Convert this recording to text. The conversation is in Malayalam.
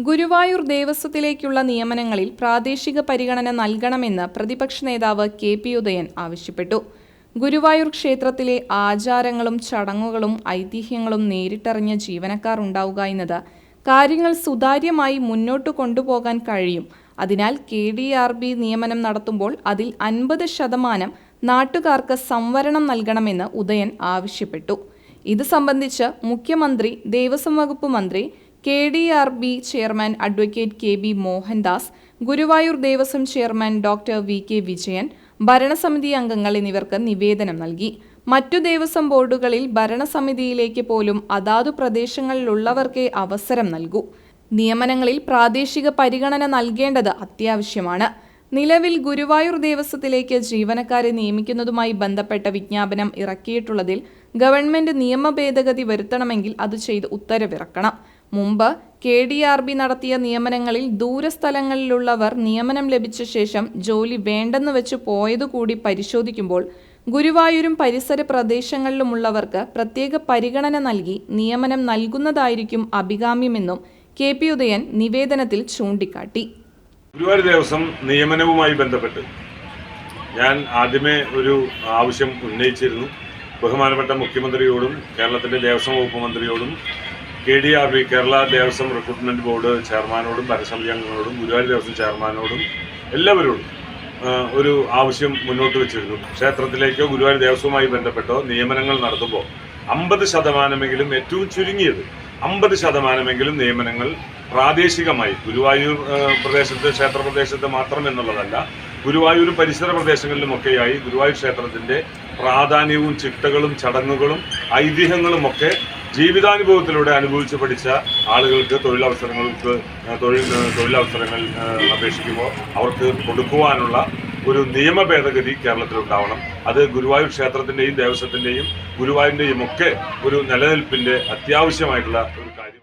ഗുരുവായൂർ ദേവസ്വത്തിലേക്കുള്ള നിയമനങ്ങളിൽ പ്രാദേശിക പരിഗണന നൽകണമെന്ന് പ്രതിപക്ഷ നേതാവ് കെ.പി. ഉദയൻ ആവശ്യപ്പെട്ടു. ഗുരുവായൂർ ക്ഷേത്രത്തിലെ ആചാരങ്ങളും ചടങ്ങുകളും ഐതിഹ്യങ്ങളും നേരിട്ടറിഞ്ഞ ജീവനക്കാർ ഉണ്ടാവുക എന്നത് കാര്യങ്ങൾ സുതാര്യമായി മുന്നോട്ടു കൊണ്ടുപോകാൻ കഴിയും. അതിനാൽ KDRB നിയമനം നടത്തുമ്പോൾ അതിൽ 50% നാട്ടുകാർക്ക് സംവരണം നൽകണമെന്ന് ഉദയൻ ആവശ്യപ്പെട്ടു. ഇത് സംബന്ധിച്ച് മുഖ്യമന്ത്രി, ദേവസ്വം വകുപ്പ് മന്ത്രി, KDRB chairman advocate KB Mohandas, Guruvayur Devaswom chairman doctor VK Vijayan, ഭരണസമിതി അംഗങ്ങൾ എന്നിവർക്ക് നിവേദനം നൽകി. മറ്റു ദേവസ്വം ബോർഡുകളിൽ ഭരണസമിതിയിലേക്ക് പോലും അതാതു പ്രദേശങ്ങളിലുള്ളവർക്കേ അവസരം നൽകൂ. നിയമനങ്ങളിൽ പ്രാദേശിക പരിഗണന നൽകേണ്ടത് അത്യാവശ്യമാണ്. നിലവിൽ ഗുരുവായൂർ ദേവസ്വത്തിലേക്ക് ജീവനക്കാരെ നിയമിക്കുന്നതുമായി ബന്ധപ്പെട്ട വിജ്ഞാപനം ഇറക്കിയിട്ടുള്ളതിൽ ഗവൺമെന്റ് നിയമ ഭേദഗതി വരുത്തണമെങ്കിൽ അത് ചെയ്ത് ഉത്തരവിറക്കണം. മുമ്പ് KDRB നടത്തിയ നിയമനങ്ങളിൽ ദൂരസ്ഥലങ്ങളിലുള്ളവർ നിയമനം ലഭിച്ച ശേഷം ജോലി വേണ്ടെന്ന് വെച്ച് പോയതുകൂടി പരിശോധിക്കുമ്പോൾ ഗുരുവായൂരും പരിസര പ്രദേശങ്ങളിലുമുള്ളവർക്ക് പ്രത്യേക പരിഗണന നൽകി നിയമനം നൽകുന്നതായിരിക്കും അഭികാമ്യമെന്നും KP ഉദയൻ നിവേദനത്തിൽ ചൂണ്ടിക്കാട്ടി. ഗുരുവായൂർ ദേവസ്വം നിയമനവുമായി ബന്ധപ്പെട്ട് ഞാൻ ആദ്യമേ ഒരു ആവശ്യം ഉന്നയിച്ചിരുന്നു. ബഹുമാനപ്പെട്ട മുഖ്യമന്ത്രിയോടും കേരളത്തിൻ്റെ ദേവസ്വം വകുപ്പ് മന്ത്രിയോടും KDRB Kerala Devaswom recruitment board ചെയർമാനോടും ഭരണസമിതി അംഗങ്ങളോടും ഗുരുവായൂർ ദേവസ്വം ചെയർമാനോടും എല്ലാവരോടും ഒരു ആവശ്യം മുന്നോട്ട് വെച്ചിരുന്നു. ക്ഷേത്രത്തിലേക്കോ ഗുരുവായൂർ ദേവസ്വവുമായി ബന്ധപ്പെട്ടോ നിയമനങ്ങൾ നടത്തുമ്പോൾ 50%, ഏറ്റവും ചുരുങ്ങിയത് 50% നിയമനങ്ങൾ പ്രാദേശികമായി ഗുരുവായൂർ പ്രദേശത്ത്, ക്ഷേത്രപ്രദേശത്ത് മാത്രം എന്നുള്ളതല്ല, ഗുരുവായൂരും പരിസര പ്രദേശങ്ങളിലുമൊക്കെയായി ഗുരുവായൂർ ക്ഷേത്രത്തിൻ്റെ പ്രാധാന്യവും ചിട്ടകളും ചടങ്ങുകളും ഐതിഹ്യങ്ങളും ഒക്കെ ജീവിതാനുഭവത്തിലൂടെ അനുഭവിച്ച് പഠിച്ച ആളുകൾക്ക് തൊഴിലവസരങ്ങൾ അപേക്ഷിക്കുമ്പോൾ അവർക്ക് കൊടുക്കുവാനുള്ള ഒരു നിയമ ഭേദഗതി കേരളത്തിലുണ്ടാവണം. അത് ഗുരുവായൂർ ക്ഷേത്രത്തിൻ്റെയും ദേവസ്വത്തിൻ്റെയും ഗുരുവായൂരിൻ്റെയും ഒക്കെ ഒരു നിലനിൽപ്പിൻ്റെ അത്യാവശ്യമായിട്ടുള്ള ഒരു കാര്യം.